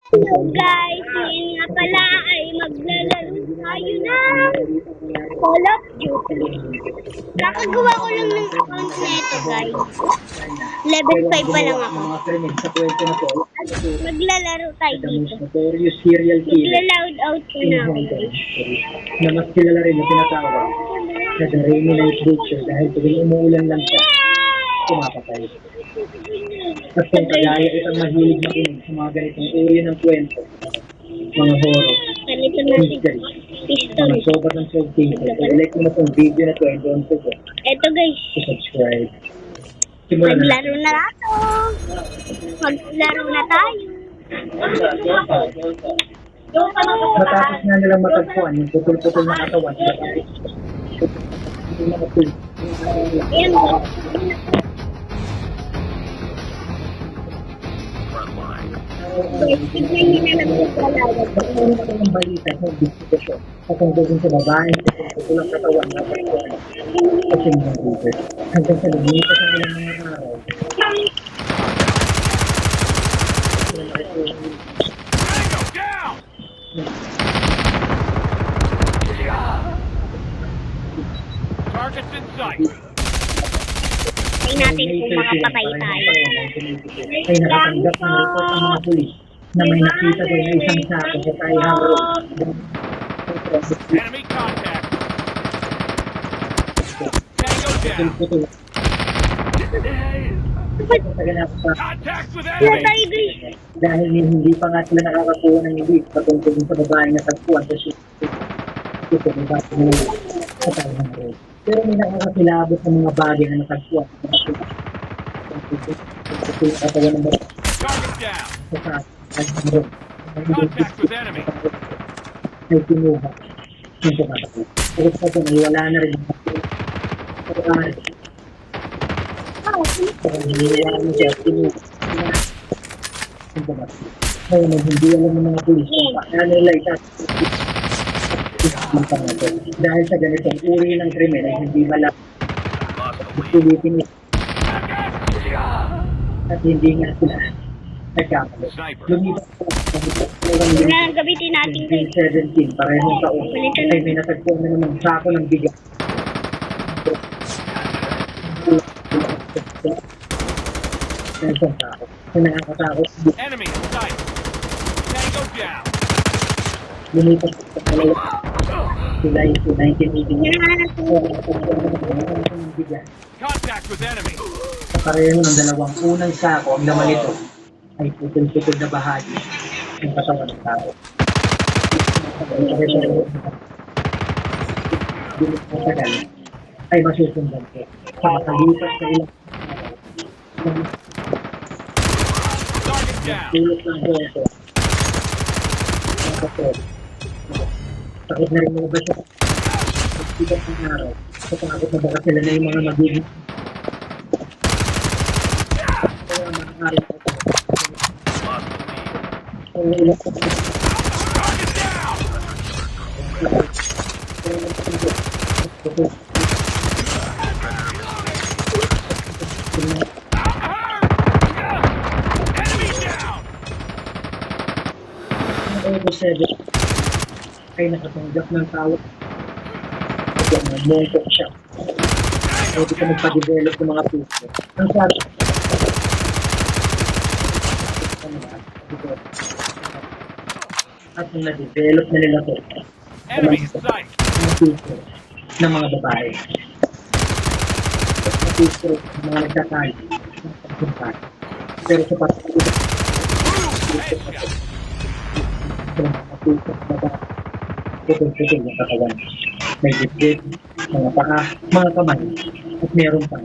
Hello guys, ngayon nga pala ay maglalaro tayo ng Call of Duty. Kakagawa ko lang ng account na ito guys. Level 5 pa lang ako. At maglalaro tayo dito. Magla-loud out ko na ako guys. Na mas kilala rin na tinatawag na The Rainy Night Butcher dahil tuwing umuulan lang siya, pumapatay. At kung kagaya itang mahilig makinig sa mga ganitong uri ng kwento, mga horror, Ganito natin. mystery, Pistol. mga sobat ng soul cases, i-like mo na itong video na ito and don't forget Ito guys. to subscribe. Simulan na. Maglaro na ako. Maglaro na tayo. Matapos nga nilang matagpuan yung putol-putol na katawan, Ayan. Guys, tignan nyo na lang yung kalawat. ang balita sa investigasyon patungkol din sa babaeng putol ang katawan na pagkuhan sa Singapore River. Hanggang sa lumipas ang ilang mga araw, Targets in sight. Tingnan natin kung makapatay tayo. ay nakatanggap ng report ng mga pulis na may nakita daw na isang sako sa Taihang Road. Enemy contact. Tango down. Putol-putol. Sa ganap pa, Contact with Wala enemy. tayo guys. dahil hindi pa nga sila nakakakuha ng ibig patungkol din sa babaeng natagpuan sa ito, diba? Sa Taihang Road. Pero may nakakakilabot ng mga bagay na natagpuan sa katawan ng babae Target down. sa Taihang Road. Contact with enemy. Ay kinuha yung tumatakbo. Pero sa ito, wala na rin ang nangyayari mo siya, kinuha yung tumatakbo. Ngayon, hindi alam ng mga pulis kung paano nila dahil sa ganitong uri ng krimen ay hindi malam ulitin ito at hindi nga sila nagkamali. Lumipas pa Wala nang gamitin natin guys. 2017, parehong taon, ay may natagpuan na namang sako ng bigas. Sa isang sako, na nakakatakot, Enemy in sight. Tango down. lumipas sa dalawa, July 1989. Hinahanap ko. Ng bigas. Contact with enemy. Sa pareho ng dalawang unang sako, ang laman nito ay putol-putol na bahagi ng katawan ng tao. Bilis na tagal ay masusundan ko sa makalipas na ilang Target down. tulot ng boto. Takot na rin mga baso. Pagsigat ng araw, katakot na baka sila na yung mga magiging kaya maaaring ang ilang Target down. Enemy down. Evo 7 ay nakatanggap ng tawag at yung mongkok siya. Pwede ka magpa-develop ng mga puso. Ang sabi at nung na-develop na nila to Enemy in sight. mga puso ng mga babae. Mga puso ng mga nagtatay ng pagpunta. Pero sa pagpunta Headshot. ng mga puso ng babae, putol-putol ng katawan. May dibdib, mga paa, mga kamay, at meron pa.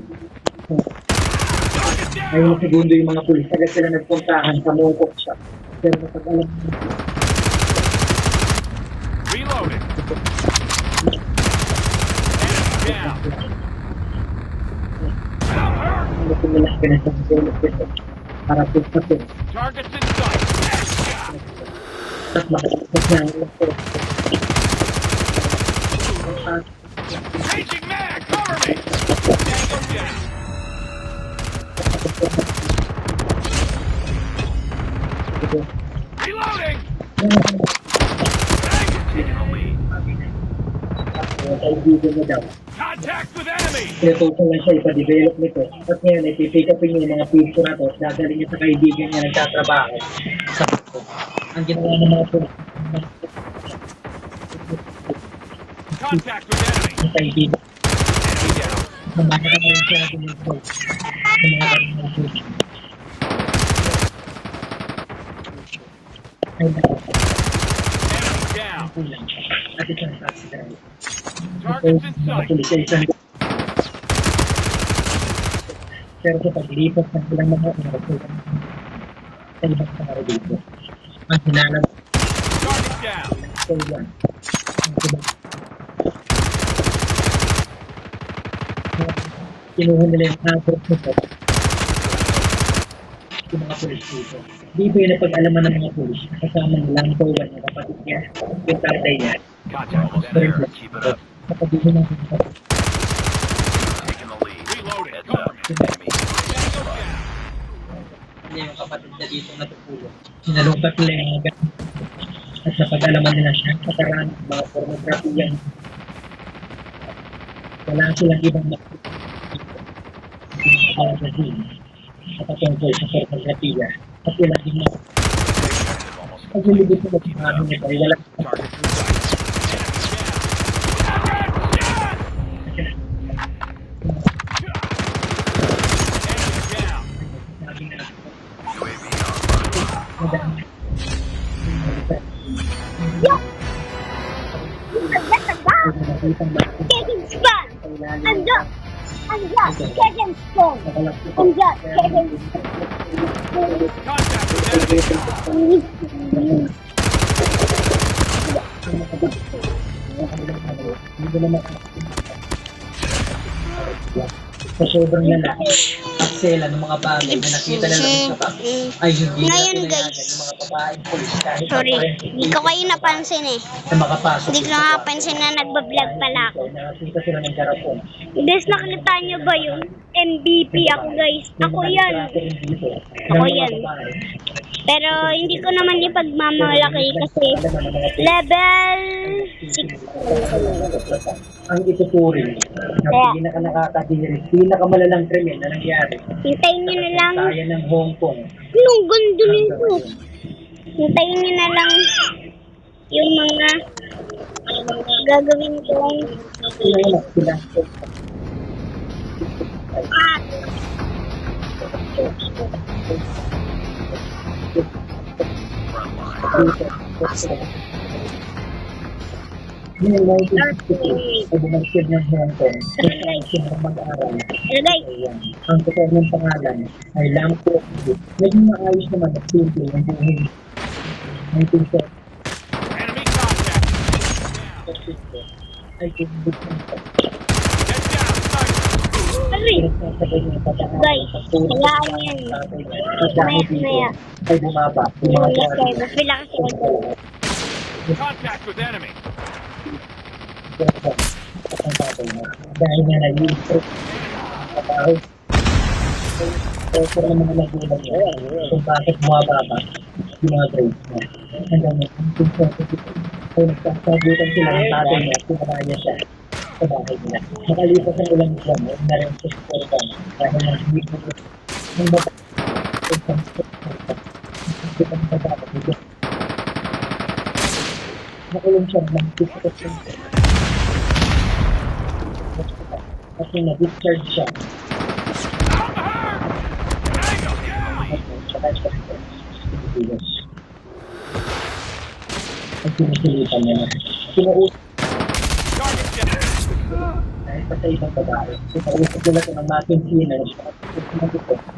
Target down. Ngayon segundo yung mga pulis, agad sila nagpuntahan sa mongkok shop. Pero kapag alam mo, Reloading. Enemy down. ano kung nila ganito ang develop ito para pagpasin. Targets in sight. Headshot. Tapos makasipas na ang ilang po. Changing mag. Cover me. Tango down. Reloading. Yung kaibigan niya daw. Contact with enemy! Tinutusan lang siya ipa-develop nito. At ngayon, ay pipick upin niya yung mga picture na to at dadalhin niya sa kaibigan niya nagtatrabaho. Sa ang ginawa ng mga Contact with enemy! kaibigan. Enemy down. Namana ka rin siya na tumutulog. Ng mga karin ng susi. Ay, Enemy down. kulang. At isang taxi driver. Targets in sight. Matuloy sa isang pero sa paglipas ng ilang mga oras sa ibang tao dito. Ang hinalang Target down. ko yan. Kinuha nila yung address nito. Yung mga pulis dito. Di ba yung napag-alaman ng mga pulis kasama ng lang ko yan, yung kapatid niya, yung tatay niya. Contact with enemy. Keep it up. Kapatid niya ng Taking the lead. Reloading. Cover me. Enemy. Tango down. niya yung kapatid niya dito natutulog. Sinalungkat nila yung mga ganun. At napag-alaman nila siya sa karaan ng mga pornografiya. Wala silang ibang magazine at patungkol sa pornografiya. At wala din na Almost. pag nilibig mo sa mga nito ay wala Targets in sight. Enemy down. sabi na Second spot! Andyan! Andyan! Second spot! Andyan! Second Contact with enemy. sa sobrang lalaki at sela ng mga bagay na nakita nila sa baba ay hindi nila Ngayon, pinayagan guys. yung mga babaeng polis kahit Sorry, pa hindi ko kayo napansin eh. na makapasok. Hindi ko nakapansin na nagbablog pala ako. Nakakita sila ng garapon. Guys, nakita nyo ba yun? MVP ako guys. Ako yan. Ako yan. Pero hindi ko naman ipagmamalaki kasi level 6. Ang ituturing na pinaka-nakakadiris, pinakamalalang krimen na nangyari Hintayin nyo na lang. kaya ng Hong Kong. Anong gundo nito? Hintayin nyo na lang yung mga gagawin ko. Sila. Ngayon, ay bumagsib ng Hong Kong. Bumagsib ng mag-aaral. Ilagay. Ayan. Ang totoo ng pangalan ay Lam Po. Naging maayos naman at simple ng buhay. 1970 Enemy contact. ay kinibig ng Head down. Sight. Aray. pinagsasabay ng pagkakasal Guys, hayaan nyo yan. at dahil dito Maya. ay bumaba. Yung last time, mas pila kasi ako. Contact with enemy. Dahil nga nag-i-strip ang trabaho. Pero naman ang nagulang niya kung bakit bumababa yung mga grades niya. Hanggang may ay nagsasagutan sila ng tatay niya at kumaraya siya sa bahay nila. Nakalipas ang ilang buwan, na rin siya sa Portan dahil nag-i ng baba nakulong siya ng 6%. Kasi na-discharge siya. Ang sinusulitan niya na. Sinuusap Target down. dahil pa sa ibang babae. Sinuusap nila ito ng mating sinners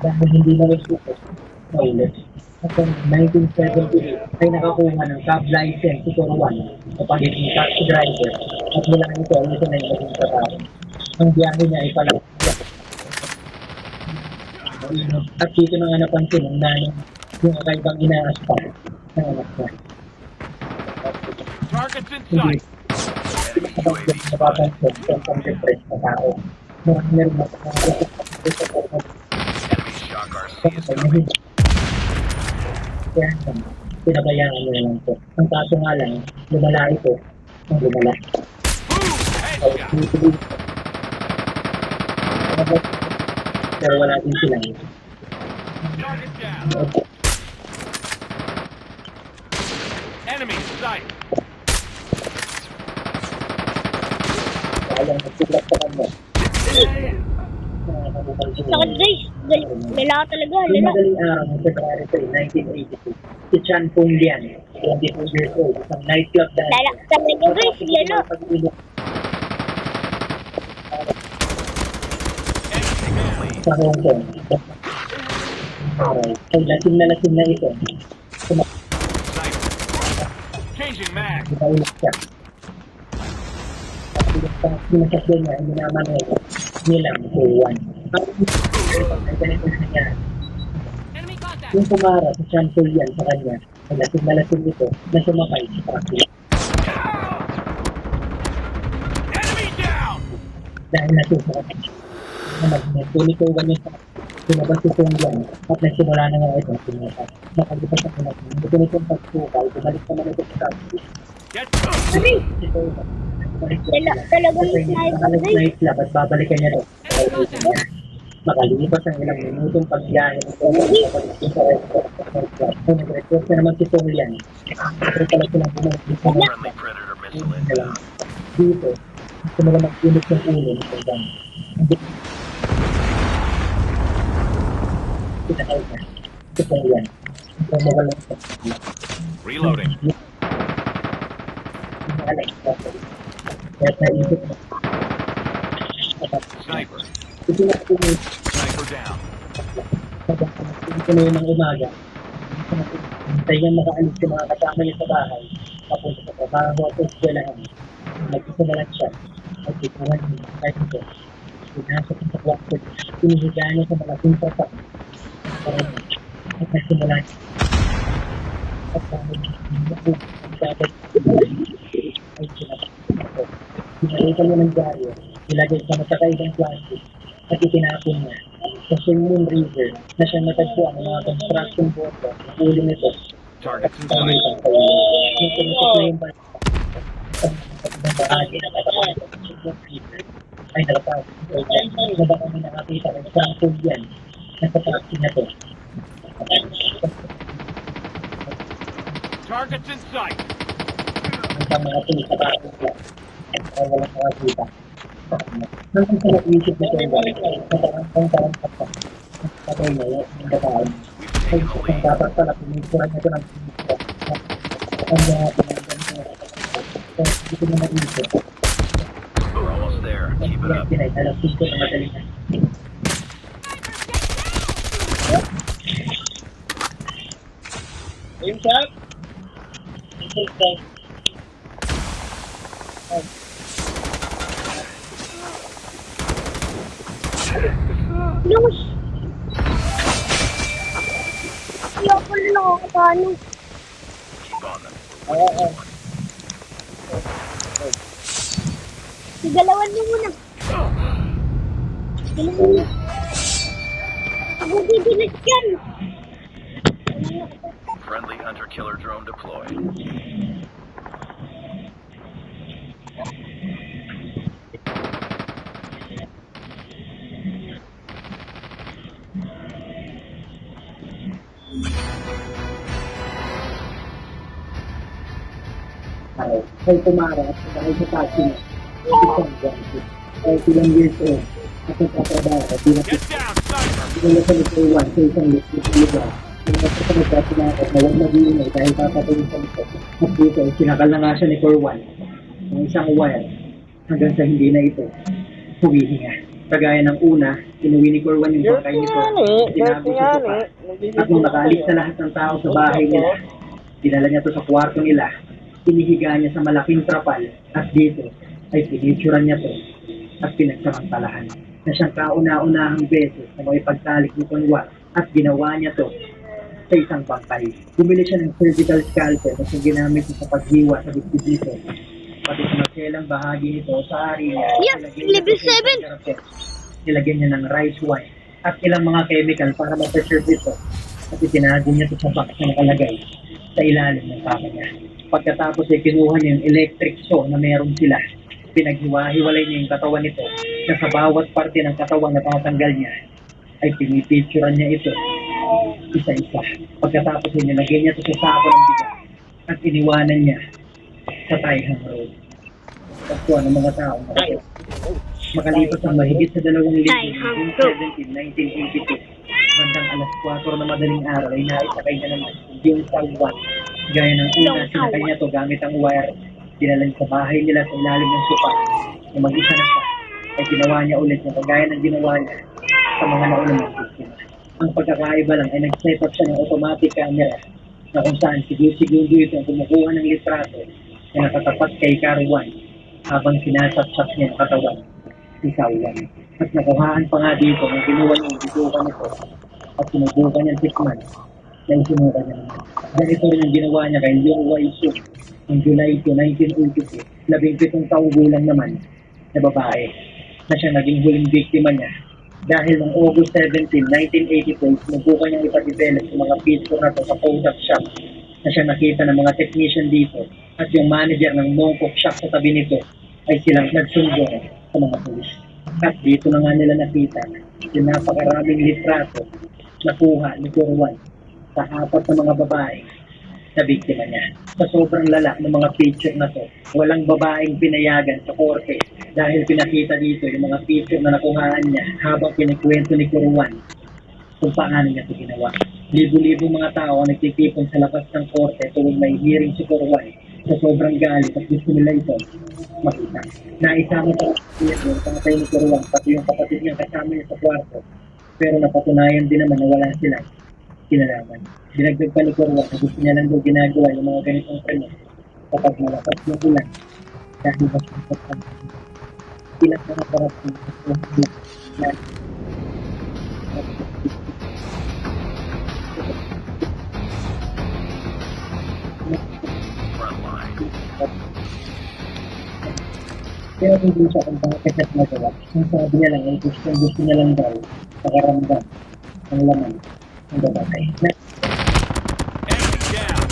dahil hindi na rin suko toilet. At noong 1978 ay nakakuha ng cab license si Turuan sa pagiging taxi driver at mula nito ay ito na yung maging trabaho. Ang biyahe niya ay pala at dito na nga napansin ng nanay yung kakaibang inaaspa ng anak niya. Targets in Hindi sight. napapansin kung pang-depress na tao. Marami na rin mapapagod sa pagkakas. Enemy shock RC is Kaya coming. naman, Pinabayaan niya lang po. Ang kaso nga lang, lumala ito. Ang lumala. Boom! Headshot. Pero wala din silang. Target down. Enemy in sight. Kaya nagsulat sa kanya. Sakit guys. Lala talaga. Yung Lala. madaling araw ng February 3, 1982, si Chan Pung Lian, 22 years old, isang nightclub dancer. Lala talaga guys. Lala. Enemy Sa Hong Kong. Ay, lasing na ito. sniper. Changing mag. Nakaulit siya. Tapos pinasasya niya, hindi naman nilang kuwan. Ay, ganito na niya. Enemy contact. Yung pumara sa Chan Pung Lian sa kanya, ay lasing ito na sumakay sa traffic. Enemy down. Dahil nasusukat nagpunikuhan niya sa pinabas si Pung Lian at nagsimula na nga ito pinabas. Nakalipas ang pinabas. Ito nitong pagsukal, bumalik naman ito sa traffic. Get Aray. Ito, Lala talagang sniper guys. nightclub at babalikan niya ito. Makalipas ang ilang minutong pagbiyahe nito pabalik sa restaurant sa nightclub. Kung nag-request na naman si Pung Lian, ito pala silang bumalik dito na friendly predator missile lang. Dito, simula mag-unit ng ulo ng pagdang. Pinakay na. Si Pung Lian. Ito mawala sa Reloading. kaya naisip na. Sniper. Ito na po yung Sniper down. ito na yun ng umaga. Hintay niya makaalis yung mga kasama niya sa bahay. Papunta sa trabaho at eskwelahan. Nag-isa na lang siya. Nagtituhan niya kahit ito. Pinasok sa kwarto. Pinihiga niya sa malaking pasak. At nagsimula niya. At dahil ang dapat ay sinapos. Pinarita niya ng dyaryo. Ilagay sa matakaibang plastic at itinapon niya sa Singmun River na siya natagpuan ng mga construction worker na ulo nito. Targets in Sa sight. ulitan sa ulo. Yung tumutok na yung bata sa mga bahagi ng katawan ng Singmun River ay nalapag. Na baka may nakakita ng Frankfurt yan na sa taxi na to. Targets in sight. Ang mga pulis sa bahay nila ay walang nakakita. Nang sa nag-iisip na kayo ang parang kapag patay na yung bataan ay isang dapat pala pinisuran nito ng pinisuran ang mga pinagdan so hindi ko na nag-iisip We're almost there. Keep it up. pinay alas 5 na madaling na ayun siya Luz. Ayaw ko na nakakatano. Spawn them. Sigalawan niyo muna. Sigalawan niyo. Ako didilis yan. Friendly hunter-killer drone deployed. ay tumara at saka sa taxi niya. Isang ganito. Ay ilang years old. At nagtatrabaho at Get down, sniper. pinala sa lutuan sa isang lugar. Yung nagsasagot at sinakot na huwag mag-iingay dahil papatuloy sa likod. At dito, sinakal na nga siya ni Corwan ng isang wire hanggang sa hindi na ito humihinga. Kagaya ng una, inuwi ni Corwan yung bangkay nito. Tinago sa sopa. At nung nakaalis na lahat ng tao sa bahay nila, dinala niya to sa kwarto nila. Inihiga niya sa malaking trapal at dito ay pinicturan niya to at pinagsamantalahan na siyang kauna-unahang beses na may pagtalik ni Conwar at ginawa niya to sa isang bangkay. Bumili siya ng surgical scalpel na siyang ginamit niya sa paghiwa sa dibdib nito. Pati sa magselang bahagi nito sa ari niya. Yup, level 7. Nilagyan niya ng rice wine at ilang mga chemical para ma-preserve ito at itinago niya ito sa box na nakalagay sa ilalim ng paa niya. Pagkatapos ay kinuha niya yung electric saw na meron sila. Pinaghiwa-hiwalay niya yung katawan nito na sa bawat parte ng katawan na tatanggal niya ay pinipicturan niya ito isa-isa. Pagkatapos ay nilagay niya ito sa sako ng bigas at iniwanan niya sa Taihang Road. Pagkuha ng mga tao na ito. Makalipas ang mahigit sa 2 linggo Taihang noong June 17, 1982, bandang alas 4 na madaling araw ay naisakay niya naman yung Salwan. Gaya ng una, sinakay niya to gamit ang wire. Dinala niya sa bahay nila sa ilalim ng sopa. Nung mag-isa na siya, ay ginawa niya ulit yung kagaya ng ginawa niya sa mga naunang biktima. Ang pagkakaiba lang ay nag-set up siya ng automatic camera na kung saan segundo ito ang kumukuha ng litrato na nakatapat kay Carwan habang sinasapsap niya ang katawan si Salwan. At nakuhaan pa nga dito nung kinuha niya yung bitukan nito at sinubukan niyang tikman na isinuka niya naman. Ganito rin ang ginawa niya kay Leon Waisu noong July 2, 1982, 17 taong gulang naman na babae na siya naging huling biktima niya. Dahil noong August 17, 1982, sinubukan niyang ipadevelop sa mga picture na ito sa Kodak shop na siya nakita ng mga technician dito at yung manager ng Mongkok shop sa tabi nito ay silang nagsumbong sa mga pulis. At dito na nga nila nakita yung napakaraming litrato na kuha ni Corwan sa 4 na mga babae na biktima niya. Sa sobrang lala ng mga picture na to, walang babaeng pinayagan sa korte dahil pinakita dito yung mga picture na nakuhaan niya habang pinikwento ni Corwan kung paano niya ito ginawa. Libo-libo mga tao ang nagtitipon sa labas ng korte tuwing may hearing si Corwan sa sobrang galit at gusto nila ito makita. Naisama pa yung patay ni Corwan pati yung kapatid niyang kasama niya sa kwarto, pero napatunayan din naman na wala silang kinalaman. Dinagdag pa ni Corwan na gusto niya lang daw ginagawa yung mga ganitong krimen kapag malakas ng ulan dahil mas masaktan. Ilang mga parating na Frontline. pero hindi siya kung bakit siya nagawa. Ang sabi niya lang ay gusto niya lang daw pakaramdam ang laman ng babae. Enemy down.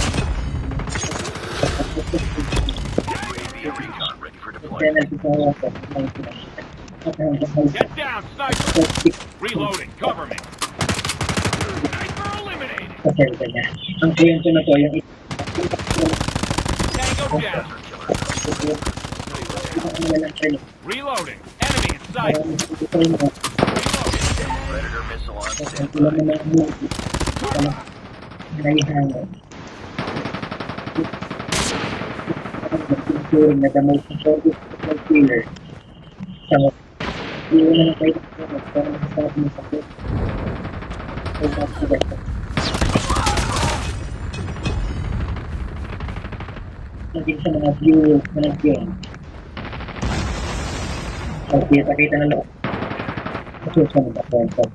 UAV recon ready for deployment. Penalty sa water ng pinakita. At hanggang may Get down, sniper. plastic Reloading. Cover me. Sniper eliminated. sa cellphone niya. Ang kwento na to, yung Tango down. isang nilang training. Reloading. Enemy in sight. Parang ito rin mo. Predator missile on Kasi standby. sila naman ang movie. Naihangon. Nagtuturing na the most important football killer sa mga. Iyon na lang kayo para masasabi mo sa kit. Ay, napagay. Naging sa mga viewers na nag-game. Pag kita na loob. Susunod na kwento.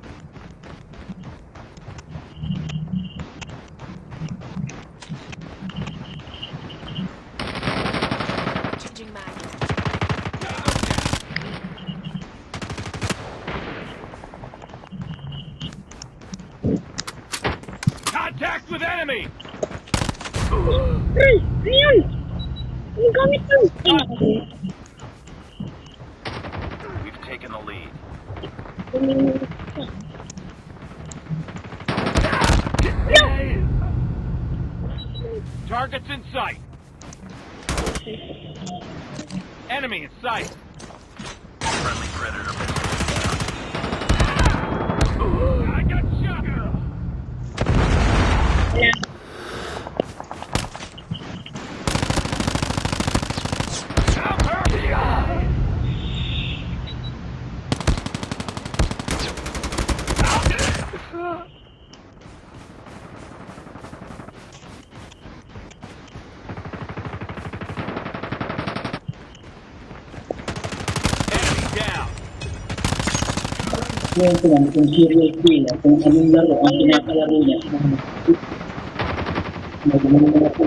Changing mag. Contact with enemy. Ayun! Ang gamit ng We've taken the lead. Targets in sight. Enemy in sight. Friendly predator missile. I got shot. Help her. Enemy down. Kwento lang kung serious killer, kung anong laro ang pinakalaro niya. Magumano na po.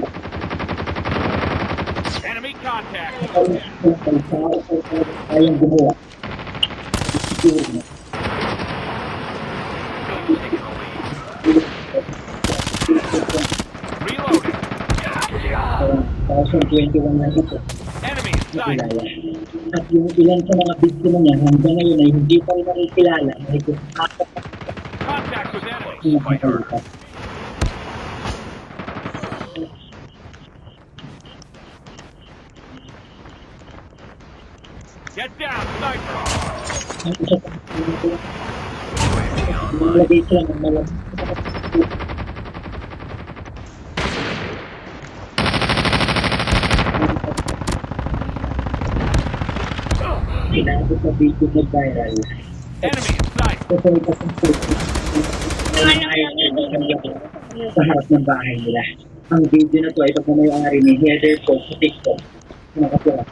Enemy contact. Kung kayang gumawa. Siguro na. Taking the lead. Reloading. 2021 na ito Enemy in sight. nakilala. At yung ilan sa mga biktima niya hanggang ngayon ay hindi pa rin nakikilala na ito Contact with enemy. ang nakakalipas. Get down, sniper. Ang isa pa malagay sila ng malam. Inabot na video na viral. Enemy in sight. Kasi ito sa sa harap ng bahay nila. Ang video na to ay pagmamayari ni Heather Cole sa TikTok. Nakapura.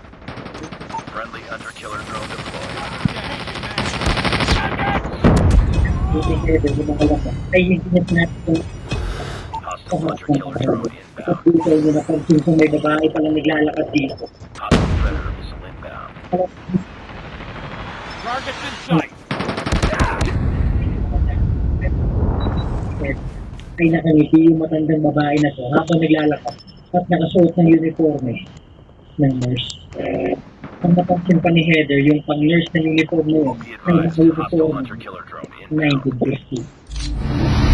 Friendly hunter killer drone deployed. Yung si Heather, yung mga lakas, ay hindi niya sinabi kung Hostile hunter killer drone at inbound. dito ay napansin kung may babae palang naglalakad dito. Hostile predator missile inbound. Targets in sight. Ay nakangiti yung matandang babae na to habang naglalakad at nakasuot ng uniforme ng nurse. Ang napansin pa ni Heather, yung pang-nurse ng uniform na yun Be ay advised, hostile naka-uniform hunter killer drone inbound. 1950.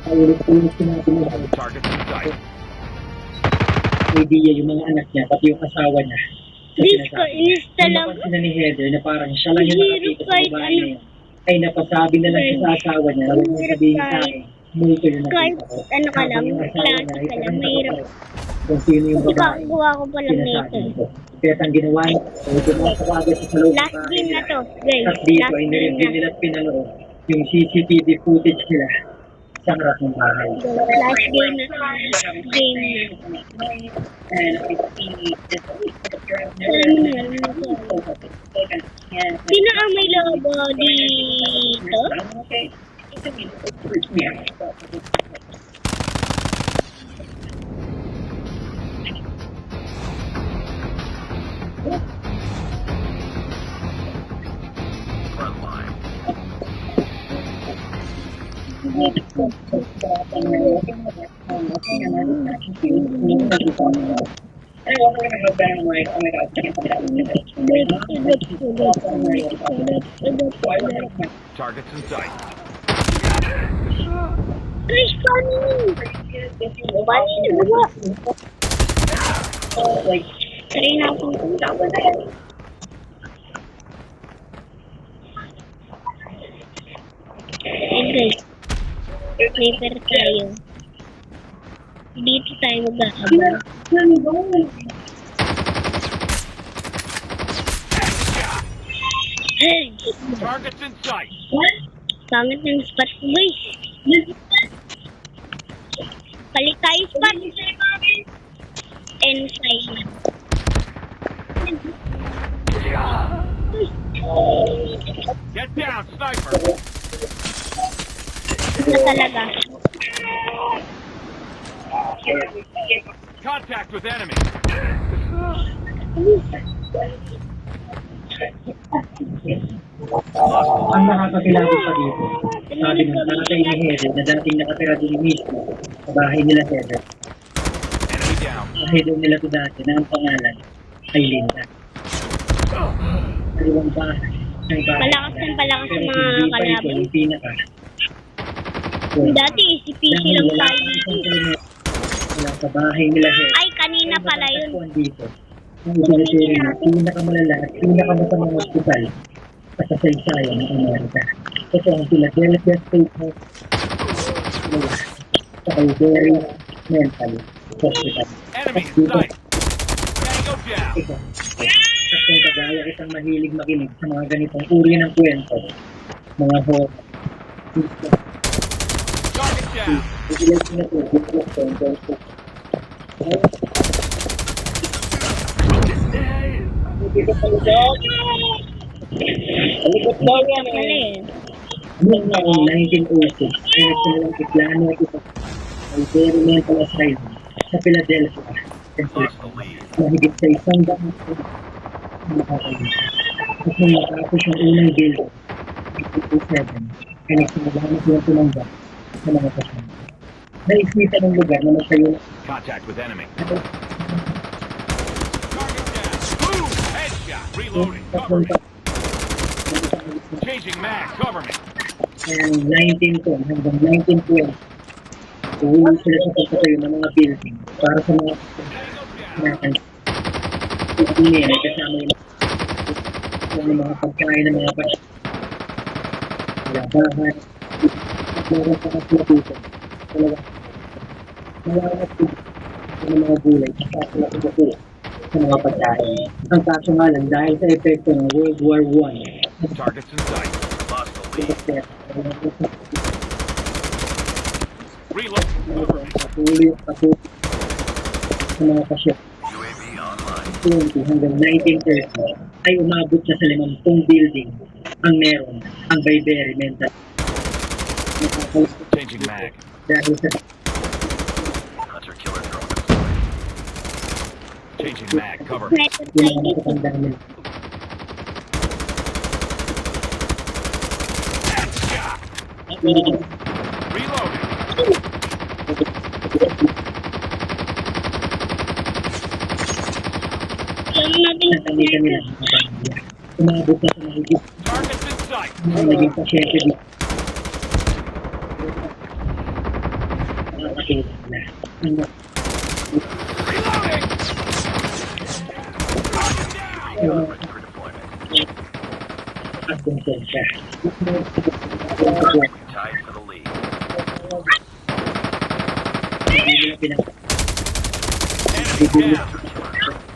Ulit-ulit sinabi mo Targets in sight. idea yung mga anak niya pati yung asawa niya. Sa Diyos ko, sinasabi. inis Nung talaga. napansin na ni Heather na parang siya lang yung Hirap nakakita sa kahit babae ano. na yun, ay napasabi na lang siya sa asawa niya na huwag mo Hirap sabihin sa kahit- akin, multo yung kahit nakita ko. ano ka lang, Habang yung asawa klase niya ay ka lang, parang mahirap. nakapagod kung sino yung Kasi babae kakakuha ko pa lang sinasabi nito. nito. Kaya ang ginawa niya, ay pumasok agad siya sa loob ng Last bahay game na nila. to, guys. At dito Last ay game nireview na. nila at pinanood yung CCTV footage nila sa harap ng bahay. Last game na. Game na. Sino ang may lobo dito? Frontline. Targets in sight. Chris, paano yun? Paano yun nagawa? Try na akong guys, sniper tayo. Dito tayo mag-aabang. Hey! Targets in sight. Pangit ng spot ko, guys. Palit tayo spot. Inside na. Get down, sniper. Na talaga. Contact with enemy. Ang nakakakilabot pa dito, sabi ng tatay ni Heather na dating nakatira din mismo sa bahay nila Heather. Enemy down. Bahay daw nila to dati na ang pangalan ay Linda. Kaliwang bahay. Ang bahay. Palakas ng palakas sa Pero mga hindi pa ito kalaban. yung pinaka. Dati, CPC lang Wala tayo kang dito. isang kilometro mula sa bahay nila Heather. Ay, kanina pala yun. Ang dito, ang itinuturo na pinakamalala at pinakamasamang hospital sa kasaysayan ng Amerika. Ito ang Philadelphia State Hospital sa Calvary Mental Hospital. Enemy At in dito, sight. Tango down. ito. At kung kagaya isang mahilig makinig sa mga ganitong uri ng kwento, mga horror, Target down. ilan sila po, dito sa kwento. Pala eh. Noong taong 1906, ay nagsimulang iplano ito ang very mental asylum sa Philadelphia, Lost the lead. mahigit sa isang daang nakakalimutan. At nung matapos yung unang building, 1927, ay nagsimula na silang tumanda sa mga pasyente. Naisita ng lugar na masayo Contact with enemy. na Target down. Boom! Headshot. Reloading. Cover me. Changing mag. Cover me. 1910 hanggang 1920. Uwi sila sa pagpatayo ng mga building para sa mga Tango down. hindi ay kasama yung mga pagkain ng mga pasyente. Labahan at meron pa kasi dito. Talagang malamat po ng mga gulay sa kapila ko sa mga pagkain. Ang kaso nga lang dahil sa epekto ng World War I, Targets in sight. Lost the lead. Reload. Cover me. patuloy sa mga pasyente. UAV online. 20 hanggang 1930 ay umabot na sa 50 building ang meron ang Bayberry Mental. Changing mag. Dahil sa Hunter killer drone deployed. Changing mag. Cover me. Neto yung mga guys. matatanda nila. Headshot. Reloading. Alam natin Ang kanila nila ang pamilya. Umabot na sa mahigit Targets in sight. ang naging pasyente dito. Nakakatulog na. Ang Reloading. Target down. Ready for deployment. nakakonsensya. Tied for the lead. Hindi nila Enemy down.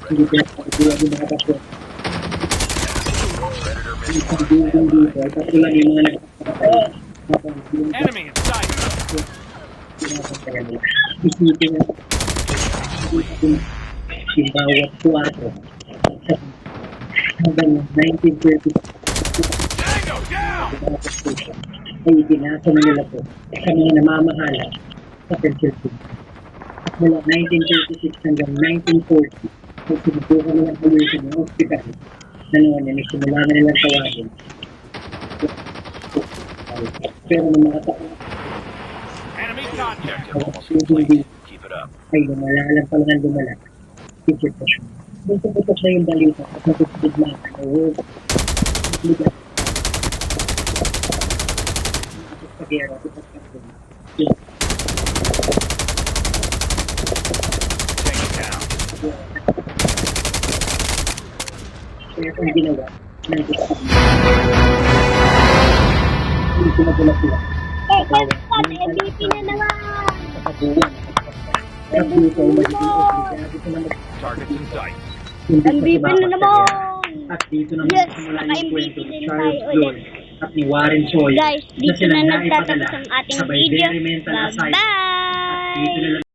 hindi pinapakagawa yung mga pasyente. Predator Ang missile. building dito ay patulang yung mga nagpapakagawa. Enemy in sight. Isipin na yung bawat kwarto hanggang 1930 Tango down. ay itinasa na nila po sa mga namamahala sa Pennsylvania. At mula 1936 hanggang 1940 ay sinubukan nilang ayusin ng ospital na noon ay nagsimula na nilang tawagin. Pero ng mga taon Enemy contact. Objective almost complete. Keep it up. ay lumalalang pala ng lumala yung sitwasyon. Buto-butok na yung balita at natututigman ang world legal. Sa gera, Take it down. kaya kung ginawa ng gusto. Hindi pinagulak sila. MVP na naman. Sa kabuuan. Ang dito ay magiging obligado sila Targets in sight. MVP na naman. At dito na Yes, magsimula yung naka-MVP kwento din ni Charles tayo Lloyd at ni Warren Soy Guys, na dito sila na naipadala nagtatapos ang ating sa video. Bayberry Mental Asylum. At dito Bye-bye! na